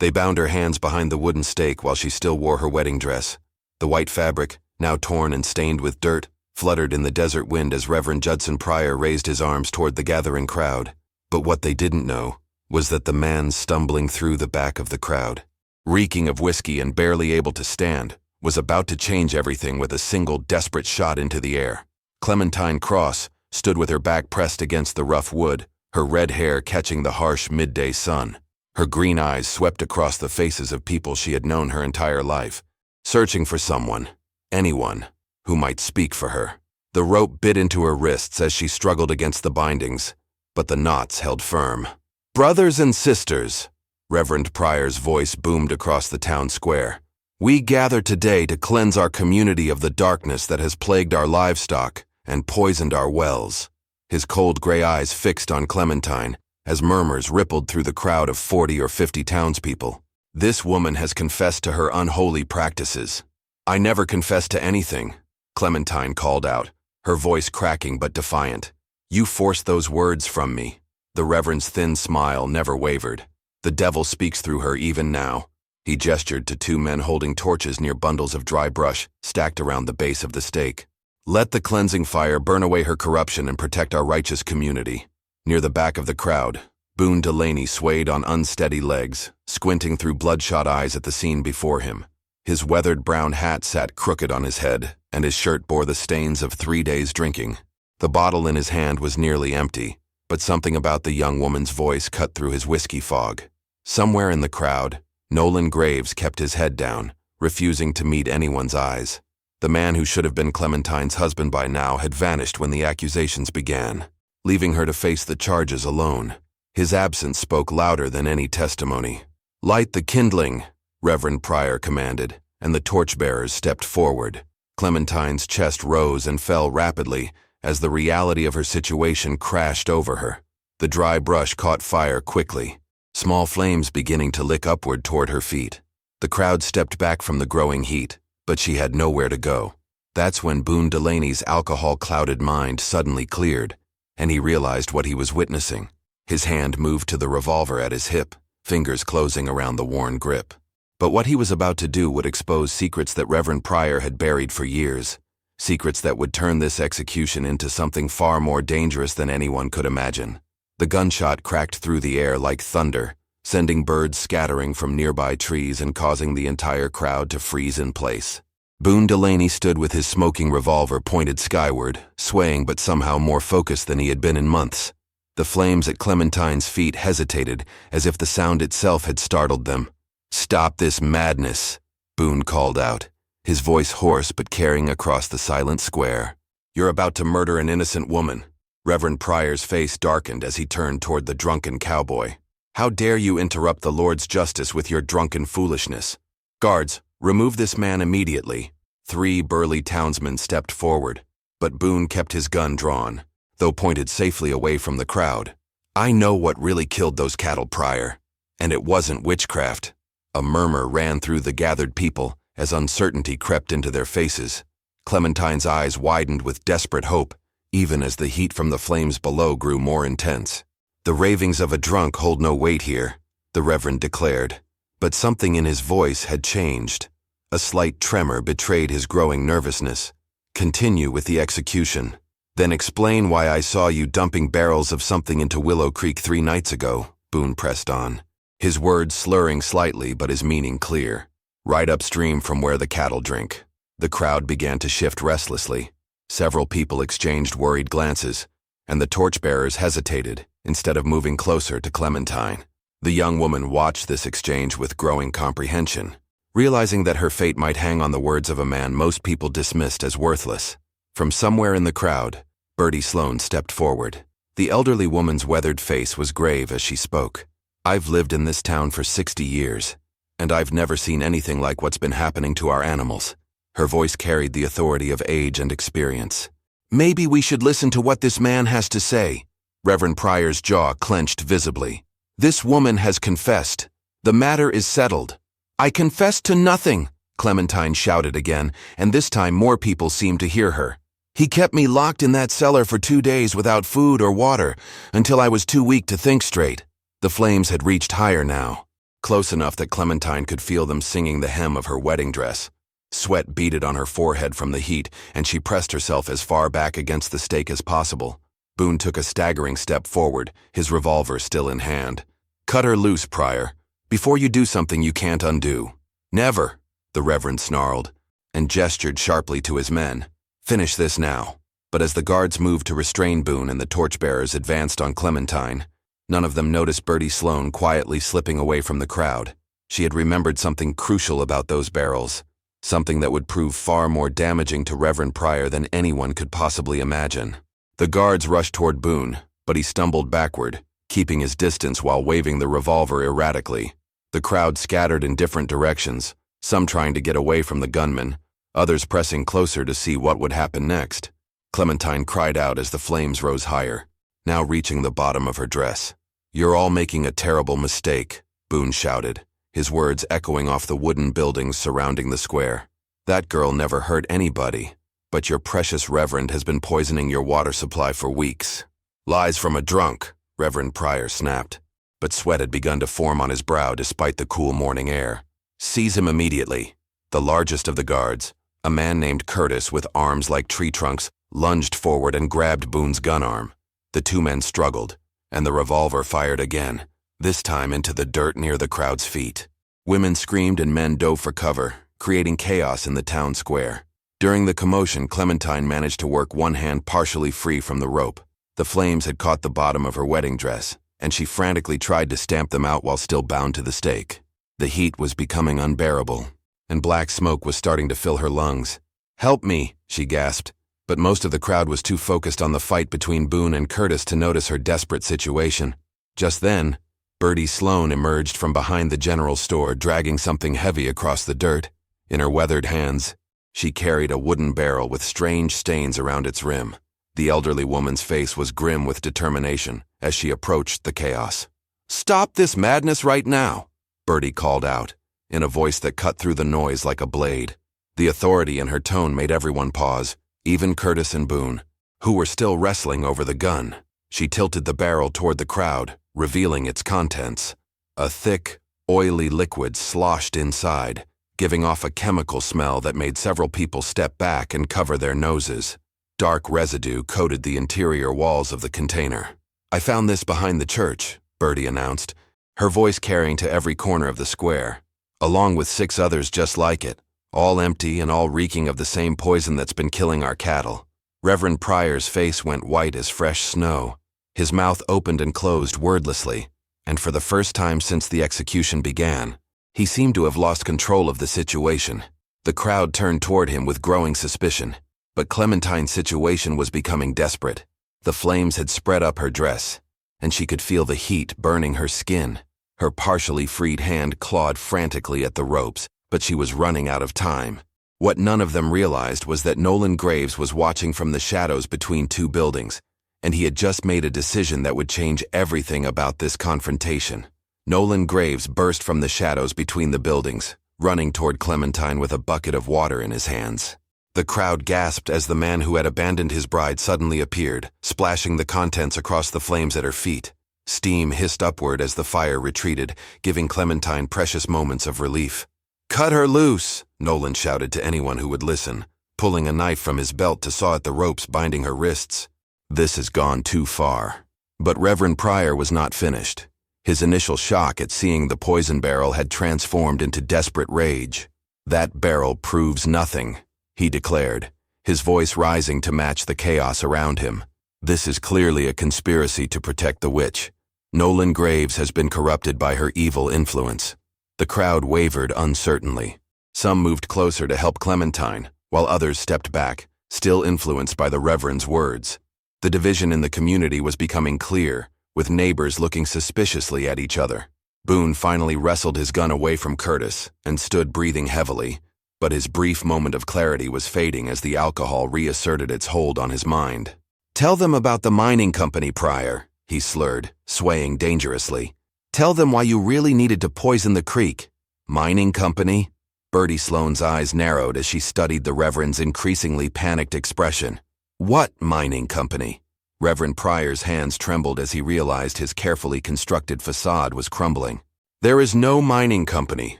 They bound her hands behind the wooden stake while she still wore her wedding dress. The white fabric, now torn and stained with dirt, fluttered in the desert wind as Reverend Judson Pryor raised his arms toward the gathering crowd. But what they didn't know was that the man stumbling through the back of the crowd, reeking of whiskey and barely able to stand, was about to change everything with a single desperate shot into the air. Clementine Cross stood with her back pressed against the rough wood, her red hair catching the harsh midday sun. Her green eyes swept across the faces of people she had known her entire life, searching for someone, anyone, who might speak for her. The rope bit into her wrists as she struggled against the bindings, but the knots held firm. "Brothers and sisters," Reverend Pryor's voice boomed across the town square, "we gather today to cleanse our community of the darkness that has plagued our livestock and poisoned our wells." His cold gray eyes fixed on Clementine as murmurs rippled through the crowd of 40 or 50 townspeople. "This woman has confessed to her unholy practices." "I never confessed to anything," Clementine called out, her voice cracking but defiant. "You forced those words from me." The Reverend's thin smile never wavered. "The devil speaks through her even now." He gestured to two men holding torches near bundles of dry brush stacked around the base of the stake. "Let the cleansing fire burn away her corruption and protect our righteous community." Near the back of the crowd, Boone Delaney swayed on unsteady legs, squinting through bloodshot eyes at the scene before him. His weathered brown hat sat crooked on his head, and his shirt bore the stains of 3 days' drinking. The bottle in his hand was nearly empty, but something about the young woman's voice cut through his whiskey fog. Somewhere in the crowd, Nolan Graves kept his head down, refusing to meet anyone's eyes. The man who should have been Clementine's husband by now had vanished when the accusations began, leaving her to face the charges alone. His absence spoke louder than any testimony. "Light the kindling," Reverend Pryor commanded, and the torchbearers stepped forward. Clementine's chest rose and fell rapidly as the reality of her situation crashed over her. The dry brush caught fire quickly, small flames beginning to lick upward toward her feet. The crowd stepped back from the growing heat, but she had nowhere to go. That's when Boone Delaney's alcohol-clouded mind suddenly cleared, and he realized what he was witnessing. His hand moved to the revolver at his hip, fingers closing around the worn grip. But what he was about to do would expose secrets that Reverend Pryor had buried for years, secrets that would turn this execution into something far more dangerous than anyone could imagine. The gunshot cracked through the air like thunder, sending birds scattering from nearby trees and causing the entire crowd to freeze in place. Boone Delaney stood with his smoking revolver pointed skyward, swaying but somehow more focused than he had been in months. The flames at Clementine's feet hesitated, as if the sound itself had startled them. "Stop this madness," Boone called out, his voice hoarse but carrying across the silent square. "You're about to murder an innocent woman." Reverend Pryor's face darkened as he turned toward the drunken cowboy. "How dare you interrupt the Lord's justice with your drunken foolishness? Guards, remove this man immediately." 3 burly townsmen stepped forward, but Boone kept his gun drawn, though pointed safely away from the crowd. "I know what really killed those cattle, Pryor, and it wasn't witchcraft." A murmur ran through the gathered people as uncertainty crept into their faces. Clementine's eyes widened with desperate hope, even as the heat from the flames below grew more intense. "The ravings of a drunk hold no weight here," the Reverend declared, but something in his voice had changed. A slight tremor betrayed his growing nervousness. "Continue with the execution. Then explain why I saw you dumping barrels of something into Willow Creek 3 nights ago," Boone pressed on, his words slurring slightly but his meaning clear. "Right upstream from where the cattle drink." The crowd began to shift restlessly. Several people exchanged worried glances, and the torchbearers hesitated instead of moving closer to Clementine. The young woman watched this exchange with growing comprehension, realizing that her fate might hang on the words of a man most people dismissed as worthless. From somewhere in the crowd, Bertie Sloan stepped forward. The elderly woman's weathered face was grave as she spoke. "I've lived in this town for 60 years, and I've never seen anything like what's been happening to our animals." Her voice carried the authority of age and experience. "Maybe we should listen to what this man has to say." Reverend Pryor's jaw clenched visibly. "This woman has confessed. The matter is settled." "I confess to nothing," Clementine shouted again, and this time more people seemed to hear her. "He kept me locked in that cellar for 2 days without food or water until I was too weak to think straight." The flames had reached higher now. close enough that Clementine could feel them singing the hem of her wedding dress. Sweat beaded on her forehead from the heat, and she pressed herself as far back against the stake as possible. Boone took a staggering step forward, his revolver still in hand. "Cut her loose, Pryor, before you do something you can't undo." "Never," the Reverend snarled, and gestured sharply to his men. "Finish this now." But as the guards moved to restrain Boone and the torchbearers advanced on Clementine, none of them noticed Bertie Sloane quietly slipping away from the crowd. She had remembered something crucial about those barrels, something that would prove far more damaging to Reverend Pryor than anyone could possibly imagine. The guards rushed toward Boone, but he stumbled backward, keeping his distance while waving the revolver erratically. The crowd scattered in different directions, some trying to get away from the gunman, others pressing closer to see what would happen next. Clementine cried out as the flames rose higher, now reaching the bottom of her dress. "You're all making a terrible mistake," Boone shouted, his words echoing off the wooden buildings surrounding the square. "That girl never hurt anybody, but your precious Reverend has been poisoning your water supply for weeks." "Lies from a drunk," Reverend Pryor snapped, but sweat had begun to form on his brow despite the cool morning air. "Seize him immediately." The largest of the guards, a man named Curtis with arms like tree trunks, lunged forward and grabbed Boone's gun arm. The two men struggled, and the revolver fired again, this time into the dirt near the crowd's feet. Women screamed and men dove for cover, creating chaos in the town square. During the commotion, Clementine managed to work one hand partially free from the rope. The flames had caught the bottom of her wedding dress, and she frantically tried to stamp them out while still bound to the stake. The heat was becoming unbearable, and black smoke was starting to fill her lungs. "Help me," she gasped, but most of the crowd was too focused on the fight between Boone and Curtis to notice her desperate situation. Just then, Bertie Sloane emerged from behind the general store, dragging something heavy across the dirt. In her weathered hands, she carried a wooden barrel with strange stains around its rim. The elderly woman's face was grim with determination as she approached the chaos. "Stop this madness right now," Bertie called out, in a voice that cut through the noise like a blade. The authority in her tone made everyone pause, even Curtis and Boone, who were still wrestling over the gun. She tilted the barrel toward the crowd, revealing its contents. A thick, oily liquid sloshed inside, giving off a chemical smell that made several people step back and cover their noses. Dark residue coated the interior walls of the container. "I found this behind the church," Bertie announced, her voice carrying to every corner of the square, "along with 6 others just like it, all empty and all reeking of the same poison that's been killing our cattle." Reverend Pryor's face went white as fresh snow. His mouth opened and closed wordlessly, and for the first time since the execution began, he seemed to have lost control of the situation. The crowd turned toward him with growing suspicion, but Clementine's situation was becoming desperate. The flames had spread up her dress, and she could feel the heat burning her skin. Her partially freed hand clawed frantically at the ropes, but she was running out of time. What none of them realized was that Nolan Graves was watching from the shadows between 2 buildings, and he had just made a decision that would change everything about this confrontation. Nolan Graves burst from the shadows between the buildings, running toward Clementine with a bucket of water in his hands. The crowd gasped as the man who had abandoned his bride suddenly appeared, splashing the contents across the flames at her feet. Steam hissed upward as the fire retreated, giving Clementine precious moments of relief. "Cut her loose," Nolan shouted to anyone who would listen, pulling a knife from his belt to saw at the ropes binding her wrists. "This has gone too far." But Reverend Pryor was not finished. His initial shock at seeing the poison barrel had transformed into desperate rage. "That barrel proves nothing," he declared, his voice rising to match the chaos around him. "This is clearly a conspiracy to protect the witch. Nolan Graves has been corrupted by her evil influence." The crowd wavered uncertainly. Some moved closer to help Clementine, while others stepped back, still influenced by the Reverend's words. The division in the community was becoming clear, with neighbors looking suspiciously at each other. Boone finally wrestled his gun away from Curtis and stood breathing heavily, but his brief moment of clarity was fading as the alcohol reasserted its hold on his mind. "Tell them about the mining company, Pryor," he slurred, swaying dangerously. "Tell them why you really needed to poison the creek." "Mining company?" Bertie Sloane's eyes narrowed as she studied the Reverend's increasingly panicked expression. "What mining company?" Reverend Pryor's hands trembled as he realized his carefully constructed facade was crumbling. "There is no mining company.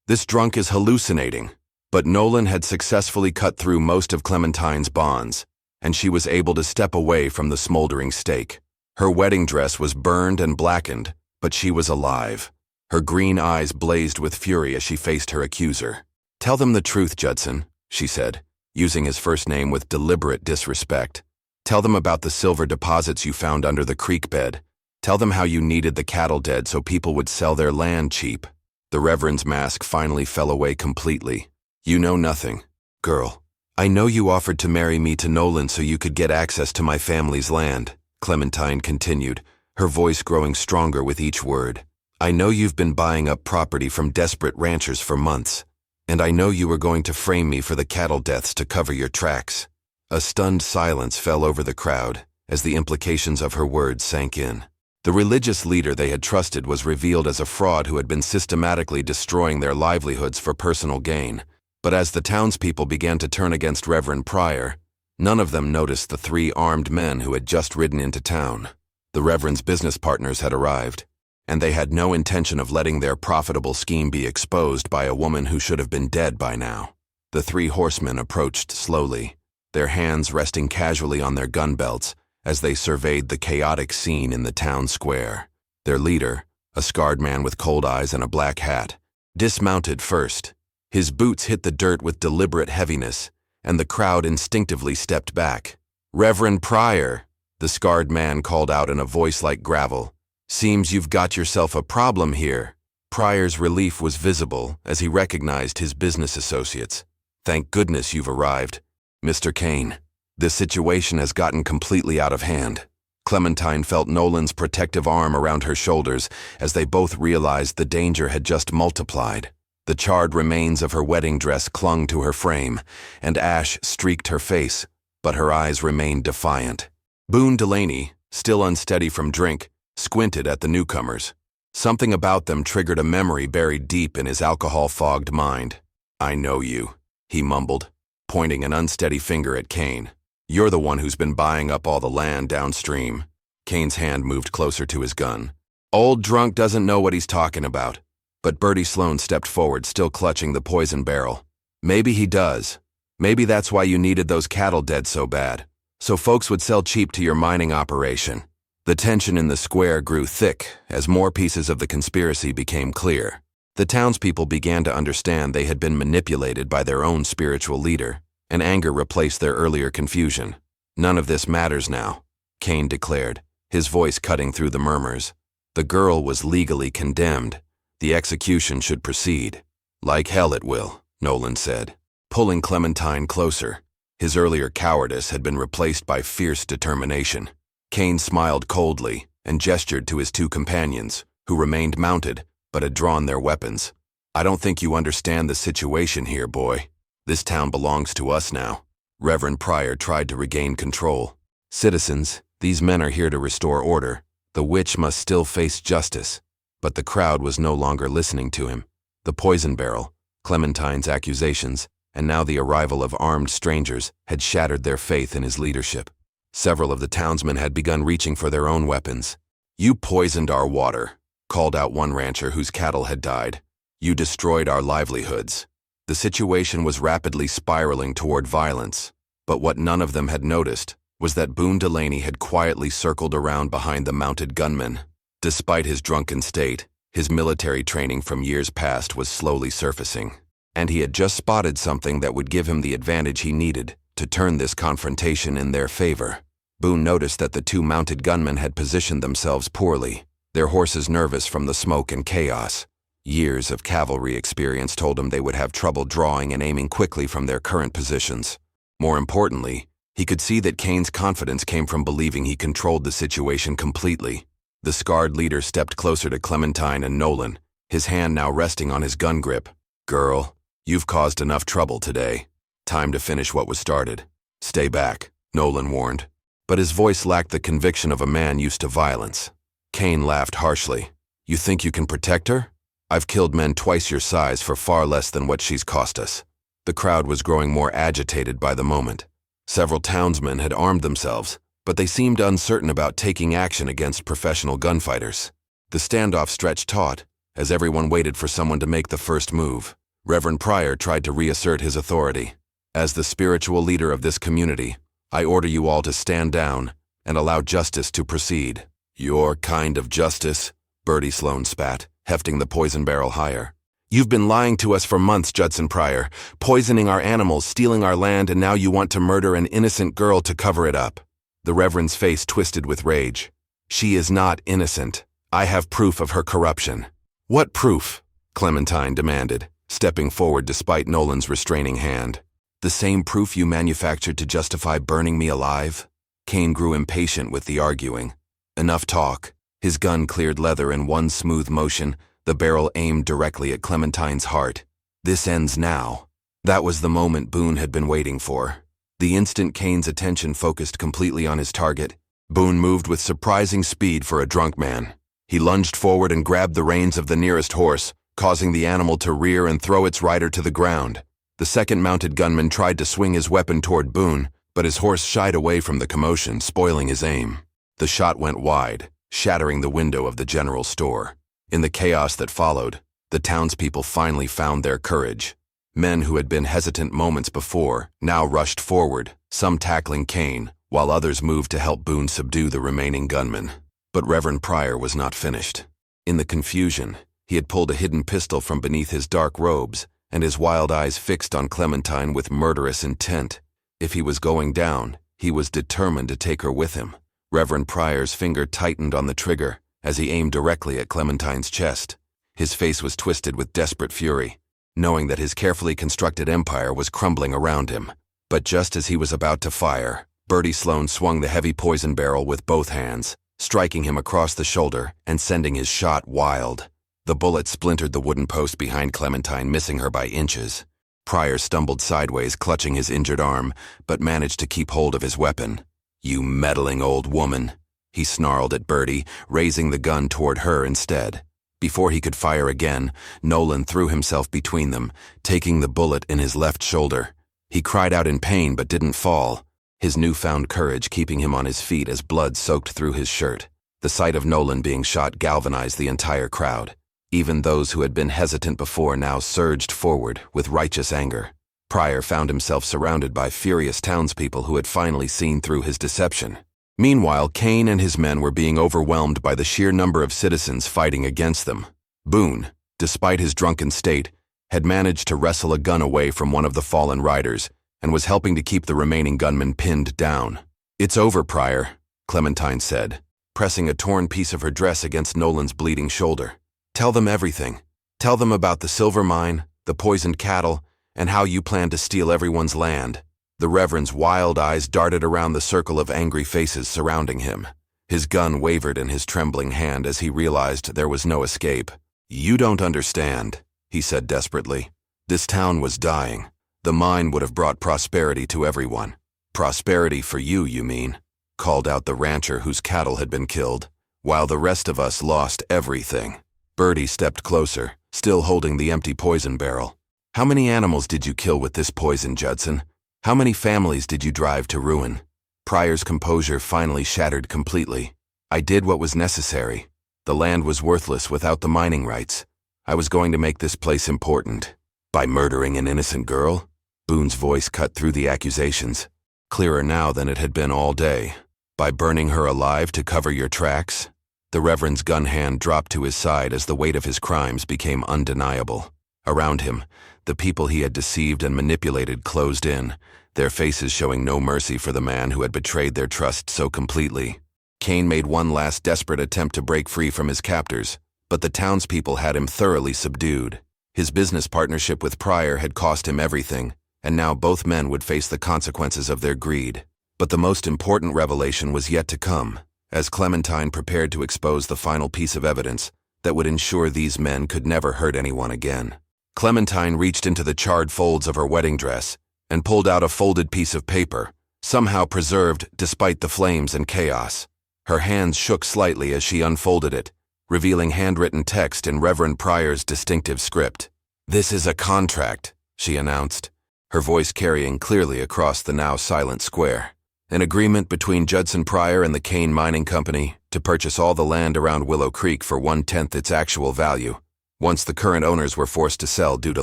This drunk is hallucinating." But Nolan had successfully cut through most of Clementine's bonds, and she was able to step away from the smoldering stake. Her wedding dress was burned and blackened, but she was alive. Her green eyes blazed with fury as she faced her accuser. "Tell them the truth, Judson," she said, using his first name with deliberate disrespect. "Tell them about the silver deposits you found under the creek bed. Tell them how you needed the cattle dead so people would sell their land cheap." The Reverend's mask finally fell away completely. "You know nothing. Girl, I know you offered to marry me to Nolan so you could get access to my family's land," Clementine continued, her voice growing stronger with each word. "I know you've been buying up property from desperate ranchers for months, and I know you were going to frame me for the cattle deaths to cover your tracks." A stunned silence fell over the crowd as the implications of her words sank in. The religious leader they had trusted was revealed as a fraud who had been systematically destroying their livelihoods for personal gain. But as the townspeople began to turn against Reverend Pryor, none of them noticed the 3 armed men who had just ridden into town. The Reverend's business partners had arrived, and they had no intention of letting their profitable scheme be exposed by a woman who should have been dead by now. The 3 horsemen approached slowly, their hands resting casually on their gun belts as they surveyed the chaotic scene in the town square. Their leader, a scarred man with cold eyes and a black hat, dismounted first. His boots hit the dirt with deliberate heaviness, and the crowd instinctively stepped back. "Reverend Pryor," the scarred man called out in a voice like gravel, "seems you've got yourself a problem here." Pryor's relief was visible as he recognized his business associates. "Thank goodness you've arrived, Mr. Kane. This situation has gotten completely out of hand." Clementine felt Nolan's protective arm around her shoulders as they both realized the danger had just multiplied. The charred remains of her wedding dress clung to her frame, and ash streaked her face, but her eyes remained defiant. Boone Delaney, still unsteady from drink, squinted at the newcomers. Something about them triggered a memory buried deep in his alcohol-fogged mind. "I know you," he mumbled, pointing an unsteady finger at Kane. "You're the one who's been buying up all the land downstream." Kane's hand moved closer to his gun. "Old drunk doesn't know what he's talking about." But Bertie Sloan stepped forward, still clutching the poison barrel. "Maybe he does. Maybe that's why you needed those cattle dead so bad, so folks would sell cheap to your mining operation." The tension in the square grew thick as more pieces of the conspiracy became clear. The townspeople began to understand they had been manipulated by their own spiritual leader, and anger replaced their earlier confusion. "None of this matters now," Kane declared, his voice cutting through the murmurs. "The girl was legally condemned. The execution should proceed." "Like hell it will," Nolan said, pulling Clementine closer. His earlier cowardice had been replaced by fierce determination. Kane smiled coldly and gestured to his 2 companions, who remained mounted but had drawn their weapons. "I don't think you understand the situation here, boy. This town belongs to us now." Reverend Pryor tried to regain control. "Citizens, these men are here to restore order. The witch must still face justice." But the crowd was no longer listening to him. The poison barrel, Clementine's accusations, and now the arrival of armed strangers had shattered their faith in his leadership. Several of the townsmen had begun reaching for their own weapons. "You poisoned our water," called out one rancher whose cattle had died. "You destroyed our livelihoods." The situation was rapidly spiraling toward violence, but what none of them had noticed was that Boone Delaney had quietly circled around behind the mounted gunmen. Despite his drunken state, his military training from years past was slowly surfacing, and he had just spotted something that would give him the advantage he needed to turn this confrontation in their favor. Boone noticed that the 2 mounted gunmen had positioned themselves poorly, their horses nervous from the smoke and chaos. Years of cavalry experience told him they would have trouble drawing and aiming quickly from their current positions. More importantly, he could see that Kane's confidence came from believing he controlled the situation completely. The scarred leader stepped closer to Clementine and Nolan, his hand now resting on his gun grip. "Girl, you've caused enough trouble today. Time to finish what was started." "Stay back," Nolan warned, but his voice lacked the conviction of a man used to violence. Kane laughed harshly. "You think you can protect her? I've killed men twice your size for far less than what she's cost us." The crowd was growing more agitated by the moment. Several townsmen had armed themselves, but they seemed uncertain about taking action against professional gunfighters. The standoff stretched taut, As everyone waited for someone to make the first move, Reverend Pryor tried to reassert his authority. As the spiritual leader of this community, I order you all to stand down and allow justice to proceed. Your kind of justice? Bertie Sloan spat, hefting the poison barrel higher. You've been lying to us for months, Judson Pryor, poisoning our animals, stealing our land, and now you want to murder an innocent girl to cover it up. The Reverend's face twisted with rage. She is not innocent. I have proof of her corruption. What proof? Clementine demanded, stepping forward despite Nolan's restraining hand. The same proof you manufactured to justify burning me alive? Kane grew impatient with the arguing. Enough talk. His gun cleared leather in one smooth motion, the barrel aimed directly at Clementine's heart. This ends now. That was the moment Boone had been waiting for. The instant Kane's attention focused completely on his target, Boone moved with surprising speed for a drunk man. He lunged forward and grabbed the reins of the nearest horse, causing the animal to rear and throw its rider to the ground. The second mounted gunman tried to swing his weapon toward Boone, but his horse shied away from the commotion, spoiling his aim. The shot went wide, shattering the window of the general store. In the chaos that followed, the townspeople finally found their courage. Men who had been hesitant moments before now rushed forward, some tackling Kane, while others moved to help Boone subdue the remaining gunmen. But Reverend Pryor was not finished. In the confusion, he had pulled a hidden pistol from beneath his dark robes, and his wild eyes fixed on Clementine with murderous intent. If he was going down, he was determined to take her with him. Reverend Pryor's finger tightened on the trigger as he aimed directly at Clementine's chest. His face was twisted with desperate fury, knowing that his carefully constructed empire was crumbling around him. But just as he was about to fire, Bertie Sloan swung the heavy poison barrel with both hands, striking him across the shoulder and sending his shot wild. The bullet splintered the wooden post behind Clementine, missing her by inches. Pryor stumbled sideways, clutching his injured arm, but managed to keep hold of his weapon. You meddling old woman, he snarled at Bertie, raising the gun toward her instead. Before he could fire again, Nolan threw himself between them, taking the bullet in his left shoulder. He cried out in pain but didn't fall, his newfound courage keeping him on his feet as blood soaked through his shirt. The sight of Nolan being shot galvanized the entire crowd. Even those who had been hesitant before now surged forward with righteous anger. Pryor found himself surrounded by furious townspeople who had finally seen through his deception. Meanwhile, Kane and his men were being overwhelmed by the sheer number of citizens fighting against them. Boone, despite his drunken state, had managed to wrestle a gun away from one of the fallen riders and was helping to keep the remaining gunmen pinned down. It's over, Pryor, Clementine said, pressing a torn piece of her dress against Nolan's bleeding shoulder. Tell them everything. Tell them about the silver mine, the poisoned cattle, and how you plan to steal everyone's land. The Reverend's wild eyes darted around the circle of angry faces surrounding him. His gun wavered in his trembling hand as he realized there was no escape. You don't understand, he said desperately. This town was dying. The mine would have brought prosperity to everyone. Prosperity for you, you mean? Called out the rancher whose cattle had been killed, while the rest of us lost everything. Bertie stepped closer, still holding the empty poison barrel. How many animals did you kill with this poison, Judson? How many families did you drive to ruin? Pryor's composure finally shattered completely. I did what was necessary. The land was worthless without the mining rights. I was going to make this place important. By murdering an innocent girl? Boone's voice cut through the accusations, clearer now than it had been all day. By burning her alive to cover your tracks? The Reverend's gun hand dropped to his side as the weight of his crimes became undeniable. Around him, the people he had deceived and manipulated closed in, their faces showing no mercy for the man who had betrayed their trust so completely. Kane made one last desperate attempt to break free from his captors, but the townspeople had him thoroughly subdued. His business partnership with Pryor had cost him everything, and now both men would face the consequences of their greed. But the most important revelation was yet to come, as Clementine prepared to expose the final piece of evidence that would ensure these men could never hurt anyone again. Clementine reached into the charred folds of her wedding dress and pulled out a folded piece of paper, somehow preserved despite the flames and chaos. Her hands shook slightly as she unfolded it, revealing handwritten text in Reverend Pryor's distinctive script. "This is a contract," she announced, her voice carrying clearly across the now silent square. "An agreement between Judson Pryor and the Kane Mining Company to purchase all the land around Willow Creek for 1/10 its actual value. once the current owners were forced to sell due to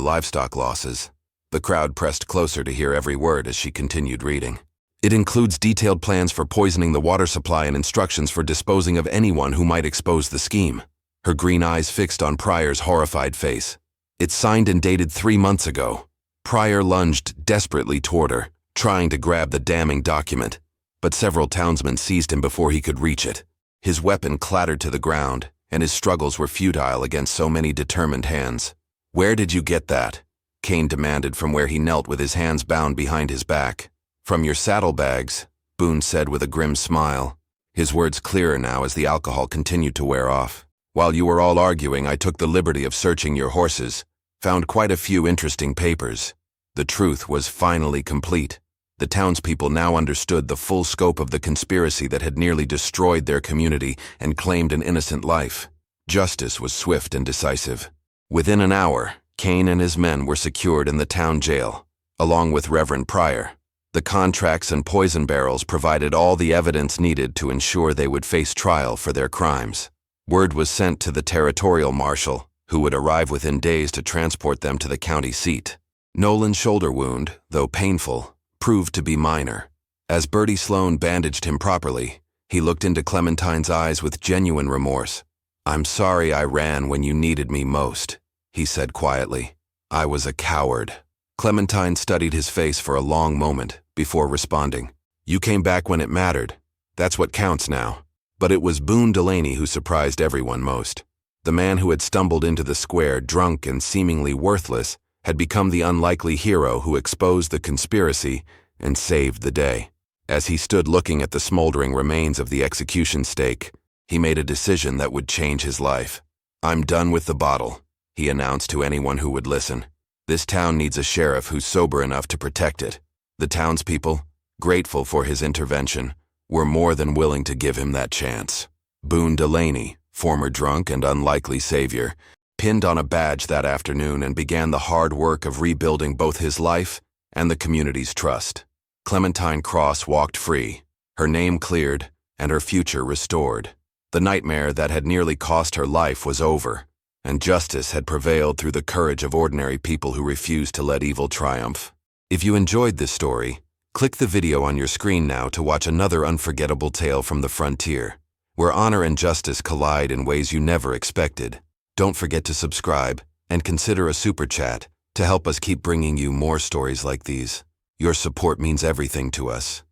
livestock losses. The crowd pressed closer to hear every word as she continued reading. It includes detailed plans for poisoning the water supply and instructions for disposing of anyone who might expose the scheme. Her green eyes fixed on Pryor's horrified face. It's signed and dated 3 months ago. Pryor lunged desperately toward her, trying to grab the damning document, but several townsmen seized him before he could reach it. His weapon clattered to the ground, and his struggles were futile against so many determined hands. "Where did you get that?" Kane demanded from where he knelt with his hands bound behind his back. "From your saddlebags," Boone said with a grim smile, his words clearer now as the alcohol continued to wear off. "While you were all arguing, I took the liberty of searching your horses, found quite a few interesting papers. The truth was finally complete. The townspeople now understood the full scope of the conspiracy that had nearly destroyed their community and claimed an innocent life. Justice was swift and decisive. Within an hour, Kane and his men were secured in the town jail, along with Reverend Pryor. The contracts and poison barrels provided all the evidence needed to ensure they would face trial for their crimes. Word was sent to the territorial marshal, who would arrive within days to transport them to the county seat. Nolan's shoulder wound, though painful, proved to be minor. As Bertie Sloan bandaged him properly, he looked into Clementine's eyes with genuine remorse. "I'm sorry I ran when you needed me most," he said quietly. "I was a coward." Clementine studied his face for a long moment before responding. "You came back when it mattered. That's what counts now." But it was Boone Delaney who surprised everyone most. The man who had stumbled into the square drunk and seemingly worthless had become the unlikely hero who exposed the conspiracy and saved the day. As he stood looking at the smoldering remains of the execution stake, he made a decision that would change his life. "I'm done with the bottle," he announced to anyone who would listen. "This town needs a sheriff who's sober enough to protect it." The townspeople, grateful for his intervention, were more than willing to give him that chance. Boone Delaney, former drunk and unlikely savior, pinned on a badge that afternoon and began the hard work of rebuilding both his life and the community's trust. Clementine Cross walked free, her name cleared, and her future restored. The nightmare that had nearly cost her life was over, and justice had prevailed through the courage of ordinary people who refused to let evil triumph. If you enjoyed this story, click the video on your screen now to watch another unforgettable tale from the frontier, where honor and justice collide in ways you never expected. Don't forget to subscribe and consider a super chat to help us keep bringing you more stories like these. Your support means everything to us.